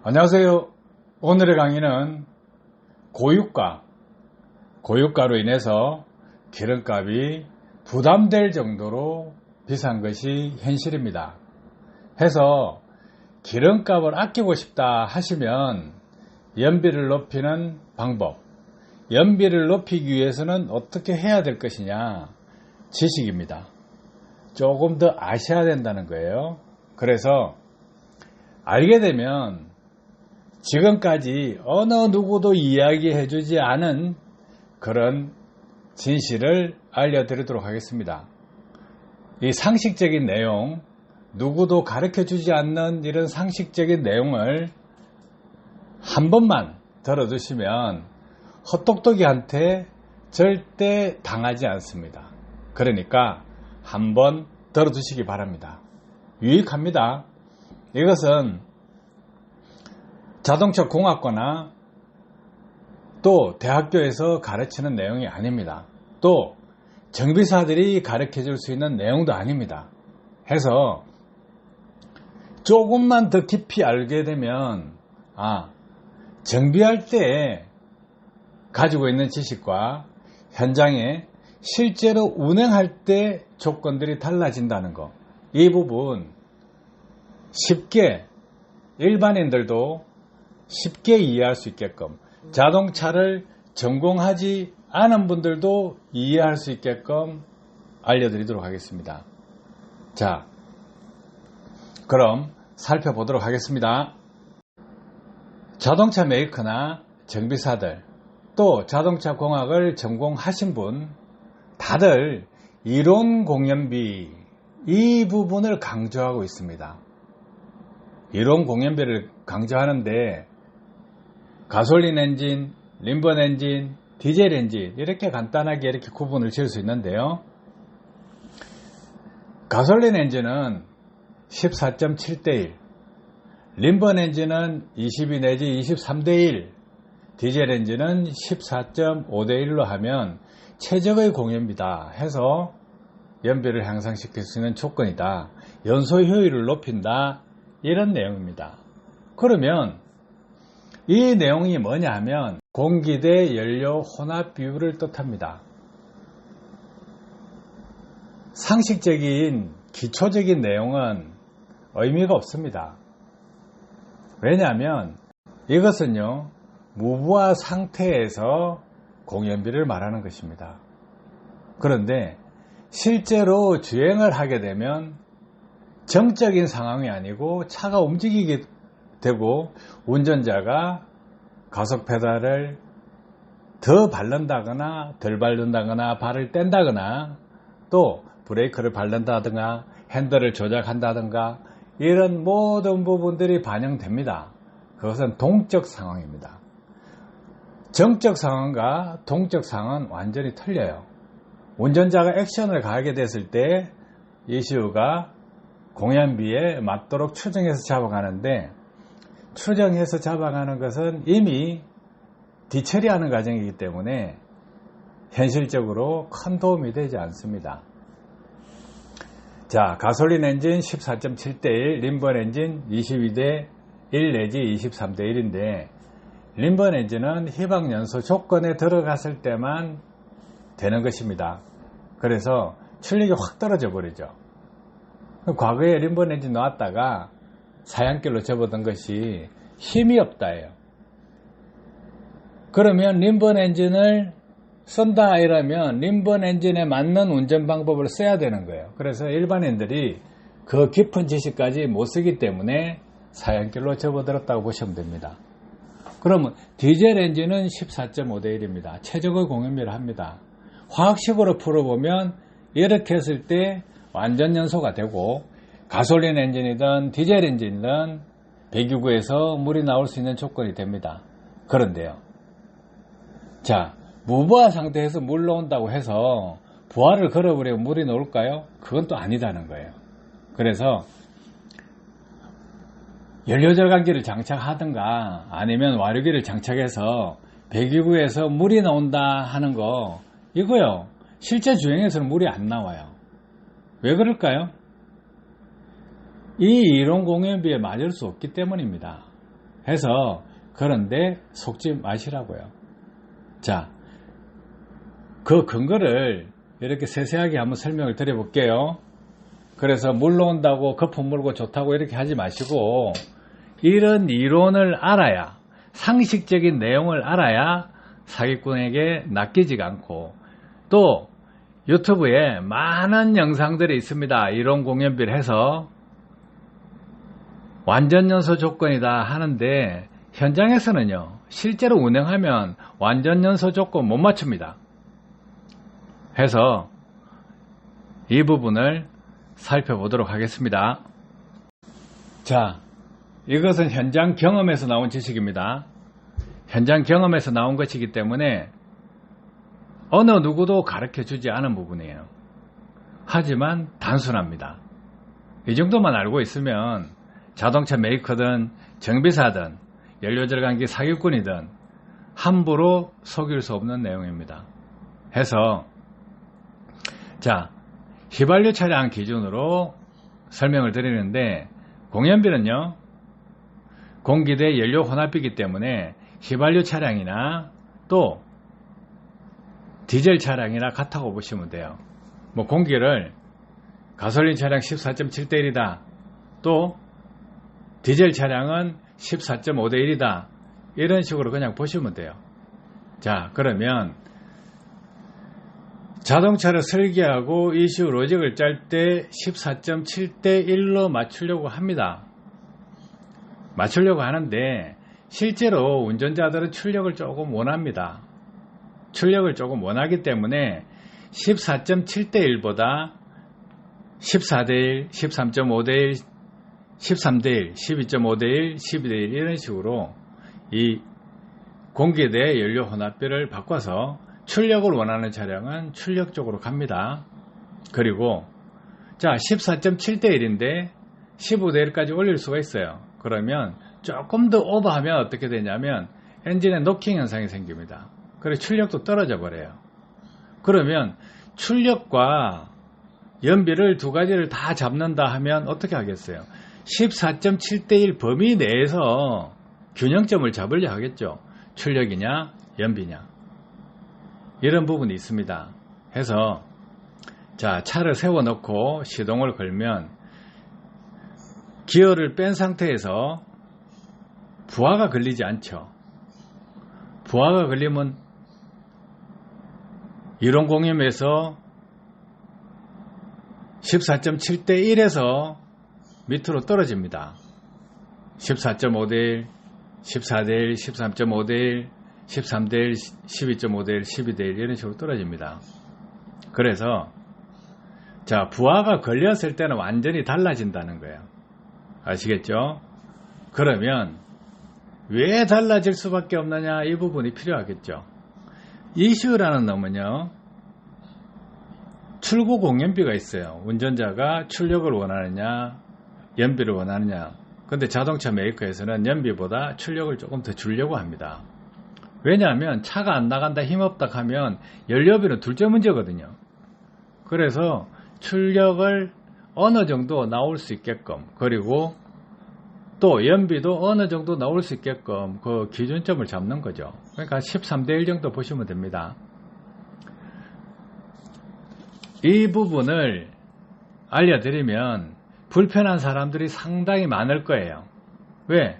안녕하세요. 오늘의 강의는 고유가로 인해서 기름값이 부담될 정도로 비싼 것이 현실입니다. 해서 기름값을 아끼고 싶다 하시면 연비를 높이는 방법, 연비를 높이기 위해서는 어떻게 해야 될 것이냐, 지식입니다. 조금 더 아셔야 된다는 거예요. 그래서 알게 되면 지금까지 어느 누구도 이야기해 주지 않은 그런 진실을 알려드리도록 하겠습니다. 이 상식적인 내용, 누구도 가르쳐 주지 않는 이런 상식적인 내용을 한 번만 들어두시면 헛똑똑이한테 절대 당하지 않습니다. 그러니까 한번 들어두시기 바랍니다. 유익합니다. 이것은 자동차 공학과나 또 대학교에서 가르치는 내용이 아닙니다. 또 정비사들이 가르쳐 줄 수 있는 내용도 아닙니다. 해서 조금만 더 깊이 알게 되면 정비할 때 가지고 있는 지식과 현장에 실제로 운행할 때 조건들이 달라진다는 거, 이 부분 쉽게 일반인들도 쉽게 이해할 수 있게끔, 자동차를 전공하지 않은 분들도 이해할 수 있게끔 알려드리도록 하겠습니다. 자, 그럼 살펴보도록 하겠습니다. 자동차 메이커나 정비사들, 또 자동차 공학을 전공하신 분, 다들 이론 공연비, 이 부분을 강조하고 있습니다. 이론 공연비를 강조하는데 가솔린 엔진, 림번 엔진, 디젤 엔진, 이렇게 간단하게 이렇게 구분을 지을 수 있는데요. 가솔린 엔진은 14.7대1, 림번 엔진은 22 내지 23대1, 디젤 엔진은 14.5대1로 하면 최적의 공연비다 해서 연비를 향상시킬 수 있는 조건이다, 연소 효율을 높인다, 이런 내용입니다. 그러면 이 내용이 뭐냐 하면 공기 대 연료 혼합 비율을 뜻합니다. 상식적인 기초적인 내용은 의미가 없습니다. 왜냐하면 이것은요, 무부하 상태에서 공연비를 말하는 것입니다. 그런데 실제로 주행을 하게 되면 정적인 상황이 아니고 차가 움직이게 되고 운전자가 가속 페달을 더 밟는다거나 덜 밟는다거나 발을 뗀다거나 또 브레이크를 밟는다든가 핸들을 조작한다든가 이런 모든 부분들이 반영됩니다. 그것은 동적 상황입니다. 정적 상황과 동적 상황은 완전히 틀려요. 운전자가 액션을 가하게 됐을 때 ECU가 공연비에 맞도록 추정해서 잡아가는데, 추정해서 잡아가는 것은 이미 뒤처리하는 과정이기 때문에 현실적으로 큰 도움이 되지 않습니다. 자, 가솔린 엔진 14.7대1, 림번 엔진 22대1 내지 23대1인데 림번 엔진은 희박연소 조건에 들어갔을 때만 되는 것입니다. 그래서 출력이 확 떨어져 버리죠. 과거에 림번 엔진 나왔다가 사양길로 접어든 것이 힘이 없다예요. 그러면 림번 엔진을 쓴다 이러면 림번 엔진에 맞는 운전 방법을 써야 되는 거예요. 그래서 일반인들이 그 깊은 지식까지 못 쓰기 때문에 사양길로 접어들었다고 보시면 됩니다. 그러면 디젤 엔진은 14.5대1입니다. 최적의 공연비를 합니다. 화학식으로 풀어보면 이렇게 했을 때 완전 연소가 되고, 가솔린 엔진이든 디젤 엔진이든 배기구에서 물이 나올 수 있는 조건이 됩니다. 그런데요, 자, 무부하 상태에서 물 나온다고 해서 부하를 걸어버리면 물이 나올까요? 그건 또 아니다는 거예요. 그래서 연료절감기를 장착하든가 아니면 와류기를 장착해서 배기구에서 물이 나온다 하는 거, 이거요, 실제 주행에서는 물이 안 나와요. 왜 그럴까요? 이 이론 공연비에 맞을 수 없기 때문입니다. 해서 그런데 속지 마시라고요. 자, 그 근거를 이렇게 세세하게 한번 설명을 드려볼게요. 그래서 물러온다고 거품 물고 좋다고 이렇게 하지 마시고 이런 이론을 알아야, 상식적인 내용을 알아야 사기꾼에게 낚이지가 않고, 또 유튜브에 많은 영상들이 있습니다. 이론 공연비를 해서 완전연소 조건이다 하는데 현장에서는요, 실제로 운행하면 완전연소 조건 못 맞춥니다. 해서 이 부분을 살펴보도록 하겠습니다. 자, 이것은 현장 경험에서 나온 지식입니다. 현장 경험에서 나온 것이기 때문에 어느 누구도 가르쳐주지 않은 부분이에요. 하지만 단순합니다. 이 정도만 알고 있으면 자동차 메이커든 정비사든 연료절감기 사기꾼이든 함부로 속일 수 없는 내용입니다. 해서 자, 휘발유 차량 기준으로 설명을 드리는데, 공연비는요, 공기 대 연료 혼합비이기 때문에 휘발유 차량이나 또 디젤 차량이나 같다고 보시면 돼요. 뭐 공기를 가솔린 차량 14.7대 1이다. 또 디젤 차량은 14.5대 1이다. 이런 식으로 그냥 보시면 돼요. 자, 그러면 자동차를 설계하고 이슈 로직을 짤 때 14.7대 1로 맞추려고 합니다. 맞추려고 하는데 실제로 운전자들은 출력을 조금 원합니다. 출력을 조금 원하기 때문에 14.7대 1보다 14대 1, 13.5대 1, 13대 1, 12.5대 1, 12대 1 이런 식으로 이 공기 대 연료 혼합비를 바꿔서 출력을 원하는 차량은 출력 쪽으로 갑니다. 그리고 자, 14.7대 1인데 15대 1까지 올릴 수가 있어요. 그러면 조금 더 오버하면 어떻게 되냐면 엔진에 노킹 현상이 생깁니다. 그래서 출력도 떨어져 버려요. 그러면 출력과 연비를 두 가지를 다 잡는다 하면 어떻게 하겠어요? 14.7대 1 범위 내에서 균형점을 잡으려 하겠죠. 출력이냐 연비냐 이런 부분이 있습니다. 해서 자, 차를 세워놓고 시동을 걸면 기어를 뺀 상태에서 부하가 걸리지 않죠. 부하가 걸리면 이론 공염에서 14.7대 1에서 밑으로 떨어집니다. 14.5대 1, 14대 1, 13.5대 1, 13대 1, 12.5대 1, 12대 1 이런 식으로 떨어집니다. 그래서 자, 부하가 걸렸을 때는 완전히 달라진다는 거예요. 아시겠죠? 그러면 왜 달라질 수밖에 없느냐, 이 부분이 필요하겠죠. 이슈라는 놈은요, 출고 공연비가 있어요. 운전자가 출력을 원하느냐 연비를 원하느냐. 근데 자동차 메이커에서는 연비보다 출력을 조금 더 주려고 합니다. 왜냐하면 차가 안 나간다, 힘없다 하면 연료비는 둘째 문제거든요. 그래서 출력을 어느 정도 나올 수 있게끔, 그리고 또 연비도 어느 정도 나올 수 있게끔 그 기준점을 잡는 거죠. 그러니까 13대 1 정도 보시면 됩니다. 이 부분을 알려드리면 불편한 사람들이 상당히 많을 거예요. 왜?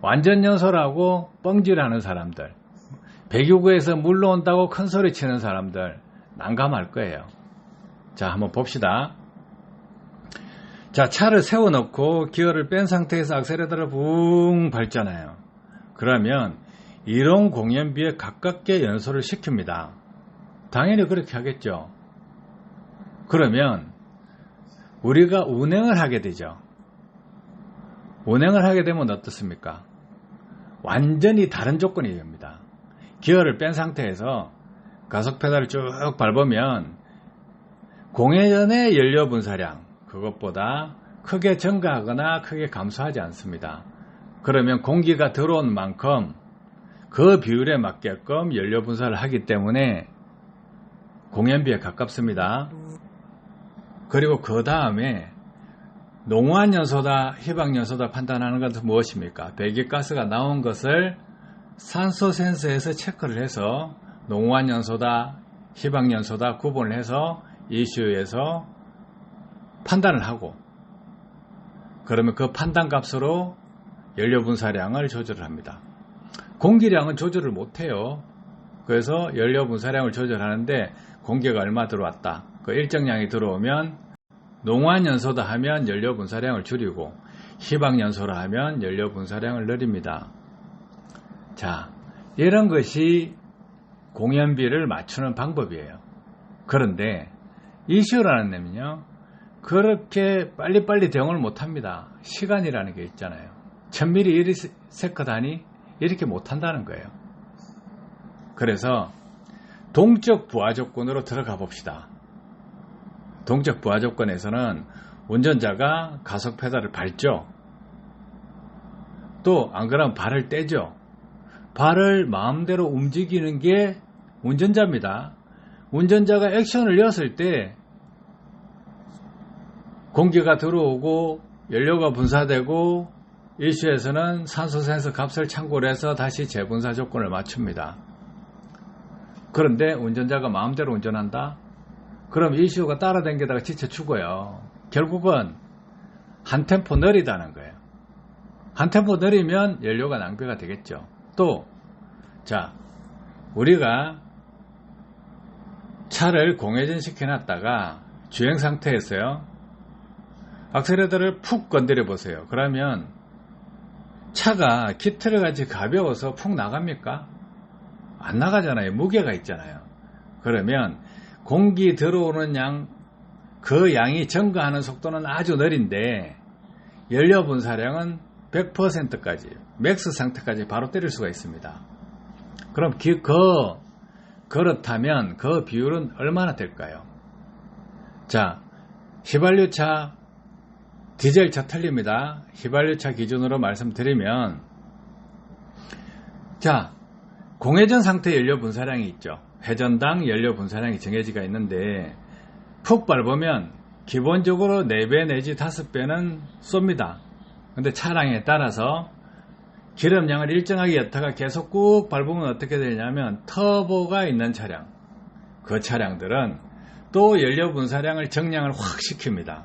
완전연소라고 뻥질하는 사람들, 배기구에서 물러온다고 큰 소리 치는 사람들 난감할 거예요. 자, 한번 봅시다. 자, 차를 세워놓고 기어를 뺀 상태에서 악셀레터를 붕 밟잖아요. 그러면 이론 공연비에 가깝게 연소를 시킵니다. 당연히 그렇게 하겠죠. 그러면 우리가 운행을 하게 되죠. 운행을 하게 되면 어떻습니까? 완전히 다른 조건이 됩니다. 기어를 뺀 상태에서 가속 페달을 쭉 밟으면 공회전의 연료 분사량, 그것보다 크게 증가하거나 크게 감소하지 않습니다. 그러면 공기가 들어온 만큼 그 비율에 맞게끔 연료 분사를 하기 때문에 공연비에 가깝습니다. 그리고 그 다음에 농후한 연소다, 희박 연소다 판단하는 것은 무엇입니까? 배기가스가 나온 것을 산소 센서에서 체크를 해서 농후한 연소다, 희박 연소다 구분을 해서 ECU에서 판단을 하고, 그러면 그 판단 값으로 연료 분사량을 조절을 합니다. 공기량은 조절을 못해요. 그래서 연료 분사량을 조절하는데 공기가 얼마 들어왔다, 그 일정량이 들어오면 농후한 연소다 하면 연료 분사량을 줄이고, 희박 연소라 하면 연료 분사량을 늘립니다. 자, 이런 것이 공연비를 맞추는 방법이에요. 그런데 ECU라는 놈은요, 그렇게 빨리빨리 대응을 못합니다. 시간이라는 게 있잖아요. 1000ml 단위 이렇게 못한다는 거예요. 그래서 동적 부하 조건으로 들어가 봅시다. 동적 부하 조건에서는 운전자가 가속 페달을 밟죠. 또 안 그러면 발을 떼죠. 발을 마음대로 움직이는 게 운전자입니다. 운전자가 액션을 넣었을 때 공기가 들어오고 연료가 분사되고 ECU에서는 산소 센서 값을 참고로 해서 다시 재분사 조건을 맞춥니다. 그런데 운전자가 마음대로 운전한다? 그럼 ECU가 따라다니다가 지쳐 죽어요. 결국은 한 템포 느리다는 거예요. 한 템포 느리면 연료가 낭비가 되겠죠. 또, 자, 우리가 차를 공회전 시켜놨다가 주행 상태에서요, 악셀레터를 푹 건드려 보세요. 그러면 차가 기틀을 같이 가벼워서 푹 나갑니까? 안 나가잖아요. 무게가 있잖아요. 그러면 공기 들어오는 양, 그 양이 증가하는 속도는 아주 느린데 연료 분사량은 100%까지, 맥스 상태까지 바로 때릴 수가 있습니다. 그럼 그렇다면 그 비율은 얼마나 될까요? 자, 휘발유차, 디젤차 틀립니다. 휘발유차 기준으로 말씀드리면, 자, 공회전 상태 연료 분사량이 있죠. 회전당 연료 분사량이 정해지가 있는데 푹 밟으면 기본적으로 4배 내지 5배는 쏩니다. 근데 차량에 따라서 기름량을 일정하게 여타가 계속 꾹 밟으면 어떻게 되냐면 터보가 있는 차량, 그 차량들은 또 연료 분사량을 정량을 확 시킵니다.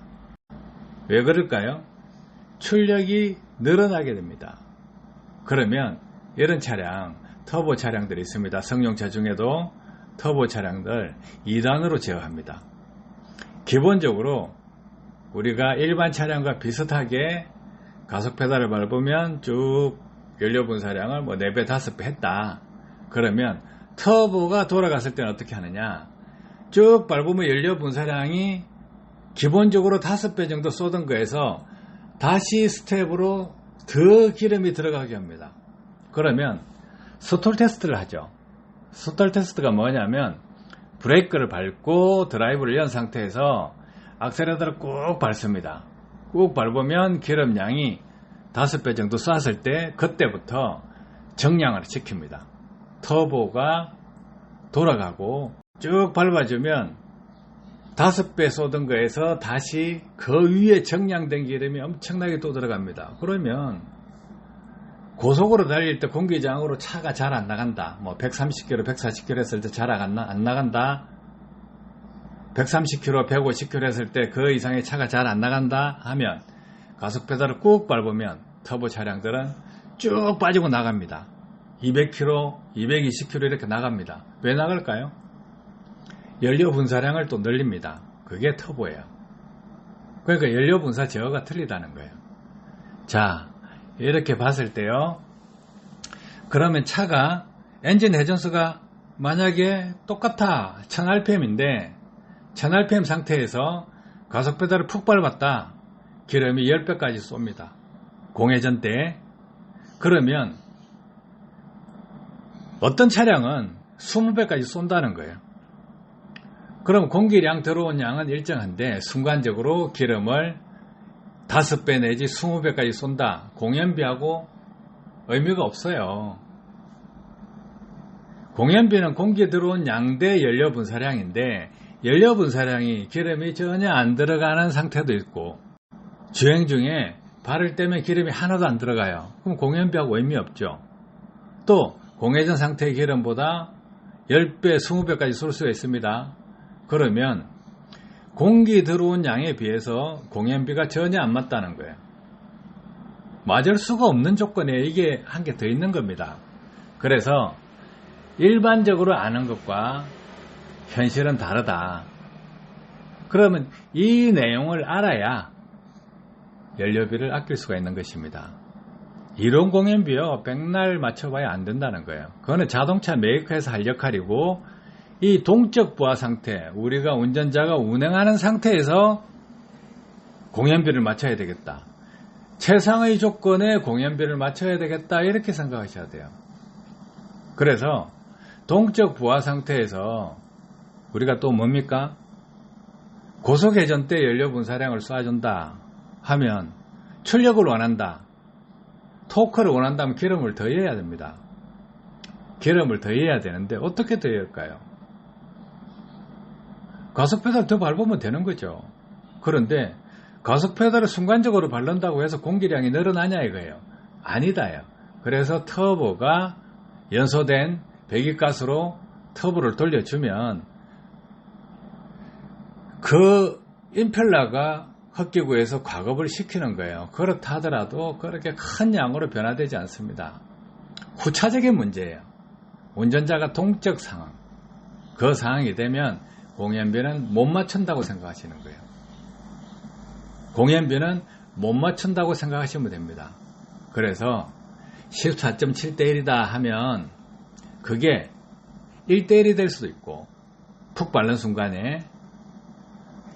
왜 그럴까요? 출력이 늘어나게 됩니다. 그러면 이런 차량, 터보 차량들이 있습니다. 승용차 중에도 터보 차량들 2단으로 제어합니다. 기본적으로 우리가 일반 차량과 비슷하게 가속 페달을 밟으면 쭉 연료 분사량을 4배, 5배 했다. 그러면 터보가 돌아갔을 때는 어떻게 하느냐? 쭉 밟으면 연료 분사량이 기본적으로 5배 정도 쏟은 거에서 다시 스텝으로 더 기름이 들어가게 합니다. 그러면 스톨 테스트를 하죠. 스톨 테스트가 뭐냐면 브레이크를 밟고 드라이브를 연 상태에서 악셀레터를 꾹 밟습니다. 꾹 밟으면 기름량이 5배 정도 쐈을 때 그때부터 정량을 시킵니다. 터보가 돌아가고 쭉 밟아주면 5배 쏟은 거에서 다시 그 위에 정량된 기름이 엄청나게 또 들어갑니다. 그러면 고속으로 달릴 때 공기장으로 차가 잘 안 나간다. 130km, 140km 했을 때 잘 안 나간다. 130km, 150km 했을 때 그 이상의 차가 잘 안 나간다 하면 가속 페달을 꾹 밟으면 터보 차량들은 쭉 빠지고 나갑니다. 200km, 220km 이렇게 나갑니다. 왜 나갈까요? 연료 분사량을 또 늘립니다. 그게 터보예요. 그러니까 연료 분사 제어가 틀리다는 거예요. 자, 이렇게 봤을 때요, 그러면 차가 엔진 회전수가 만약에 똑같아 1000rpm인데 1000rpm 상태에서 가속 페달을 푹 밟았다. 기름이 10배까지 쏩니다. 공회전 때. 그러면 어떤 차량은 20배까지 쏜다는 거예요. 그럼 공기량 들어온 양은 일정한데 순간적으로 기름을 5배 내지 20배까지 쏜다. 공연비하고 의미가 없어요. 공연비는 공기에 들어온 양 대 연료 분사량인데 연료 분사량이 기름이 전혀 안 들어가는 상태도 있고 주행 중에 발을 떼면 기름이 하나도 안 들어가요. 그럼 공연비하고 의미 없죠. 또 공회전 상태의 기름보다 10배, 20배까지 쏠 수가 있습니다. 그러면 공기 들어온 양에 비해서 공연비가 전혀 안 맞다는 거예요. 맞을 수가 없는 조건에 이게 한 개 더 있는 겁니다. 그래서 일반적으로 아는 것과 현실은 다르다. 그러면 이 내용을 알아야 연료비를 아낄 수가 있는 것입니다. 이론 공연비요, 백날 맞춰봐야 안 된다는 거예요. 그거는 자동차 메이커에서 할 역할이고, 이 동적 부하 상태, 우리가 운전자가 운행하는 상태에서 공연비를 맞춰야 되겠다. 최상의 조건에 공연비를 맞춰야 되겠다. 이렇게 생각하셔야 돼요. 그래서 동적 부하 상태에서 우리가 또 뭡니까? 고속회전 때 연료 분사량을 쏴준다 하면 출력을 원한다. 토크를 원한다면 기름을 더해야 됩니다. 기름을 더해야 되는데 어떻게 더할까요? 가속 페달 더 밟으면 되는 거죠. 그런데 가속 페달을 순간적으로 밟는다고 해서 공기량이 늘어나냐 이거예요. 아니다요. 그래서 터보가 연소된 배기가스로 터보를 돌려주면 그 임펠러가 흡기구에서 과급을 시키는 거예요. 그렇다 하더라도 그렇게 큰 양으로 변화되지 않습니다. 후차적인 문제예요. 운전자가 동적 상황, 그 상황이 되면 공연비는 못 맞춘다고 생각하시는 거예요. 공연비는 못 맞춘다고 생각하시면 됩니다. 그래서 14.7대1이다 하면 그게 1대1이 될 수도 있고 푹 밟는 순간에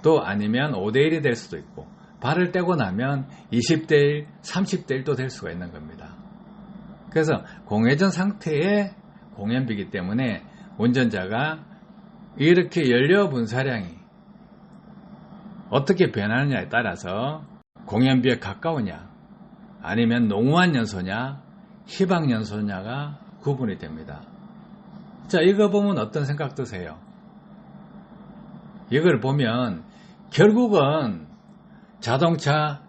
또 아니면 5대1이 될 수도 있고 발을 떼고 나면 20대1, 30대1도 될 수가 있는 겁니다. 그래서 공회전 상태의 공연비이기 때문에 운전자가 이렇게 연료 분사량이 어떻게 변하느냐에 따라서 공연비에 가까우냐 아니면 농후한 연소냐 희박 연소냐가 구분이 됩니다. 자, 이거 보면 어떤 생각 드세요? 이걸 보면 결국은 자동차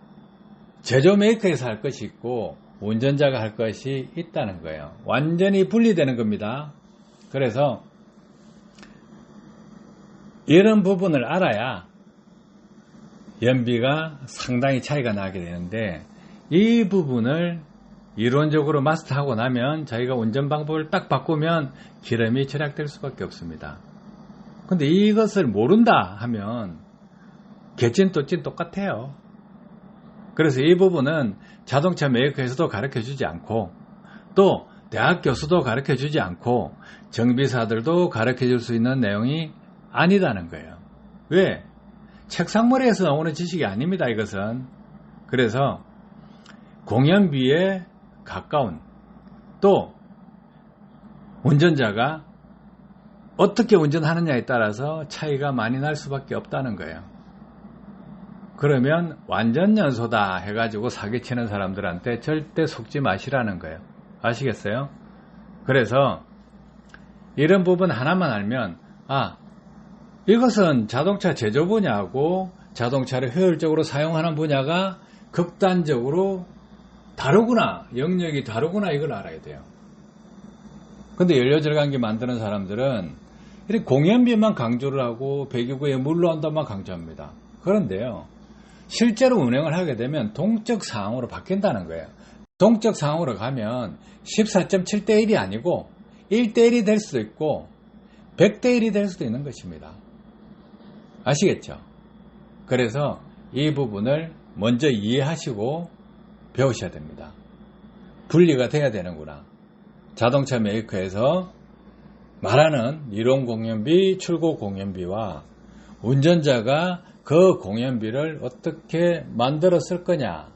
제조 메이커에서 할 것이 있고 운전자가 할 것이 있다는 거예요. 완전히 분리되는 겁니다. 그래서 이런 부분을 알아야 연비가 상당히 차이가 나게 되는데 이 부분을 이론적으로 마스터하고 나면 저희가 운전 방법을 딱 바꾸면 기름이 절약될 수밖에 없습니다. 근데 이것을 모른다 하면 개찐 또찐 똑같아요. 그래서 이 부분은 자동차 메이커에서도 가르쳐주지 않고 또 대학 교수도 가르쳐주지 않고 정비사들도 가르쳐줄 수 있는 내용이 아니다는 거예요. 왜? 책상머리에서 나오는 지식이 아닙니다. 이것은. 그래서 공연비에 가까운 또 운전자가 어떻게 운전하느냐에 따라서 차이가 많이 날 수밖에 없다는 거예요. 그러면 완전 연소다 해가지고 사기치는 사람들한테 절대 속지 마시라는 거예요. 아시겠어요? 그래서 이런 부분 하나만 알면 이것은 자동차 제조 분야하고 자동차를 효율적으로 사용하는 분야가 극단적으로 다르구나, 영역이 다르구나 이걸 알아야 돼요. 근데 연료절감기 만드는 사람들은 이렇게 공연비만 강조를 하고 배기구에 물로 한다만 강조합니다. 그런데요, 실제로 운행을 하게 되면 동적 상황으로 바뀐다는 거예요. 동적 상황으로 가면 14.7대1이 아니고 1대1이 될 수도 있고 100대1이 될 수도 있는 것입니다. 아시겠죠? 그래서 이 부분을 먼저 이해하시고 배우셔야 됩니다. 분리가 돼야 되는구나. 자동차 메이커에서 말하는 이론 공연비, 출고 공연비와 운전자가 그 공연비를 어떻게 만들었을 거냐,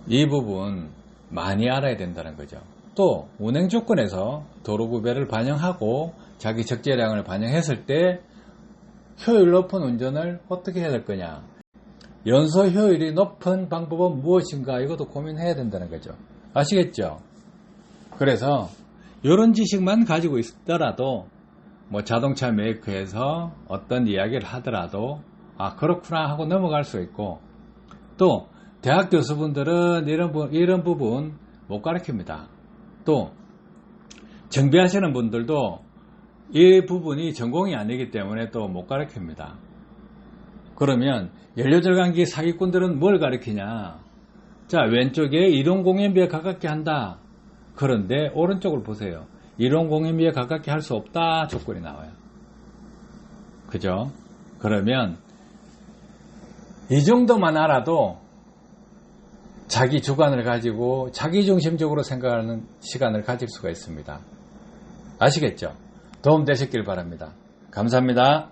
이 부분 많이 알아야 된다는 거죠. 또 운행 조건에서 도로 구배를 반영하고 자기 적재량을 반영했을 때 효율 높은 운전을 어떻게 해야 될 거냐, 연소 효율이 높은 방법은 무엇인가, 이것도 고민해야 된다는 거죠. 아시겠죠? 그래서 이런 지식만 가지고 있더라도 자동차 메이커에서 어떤 이야기를 하더라도 아, 그렇구나 하고 넘어갈 수 있고, 또 대학 교수분들은 이런 부분 못 가르칩니다. 또 정비하시는 분들도 이 부분이 전공이 아니기 때문에 또 못 가르칩니다. 그러면 연료절감기 사기꾼들은 뭘 가르치냐? 자, 왼쪽에 이동공연비에 가깝게 한다. 그런데 오른쪽을 보세요. 이동공연비에 가깝게 할 수 없다 조건이 나와요. 그죠? 그러면 이 정도만 알아도 자기 주관을 가지고 자기중심적으로 생각하는 시간을 가질 수가 있습니다. 아시겠죠? 도움 되셨길 바랍니다. 감사합니다.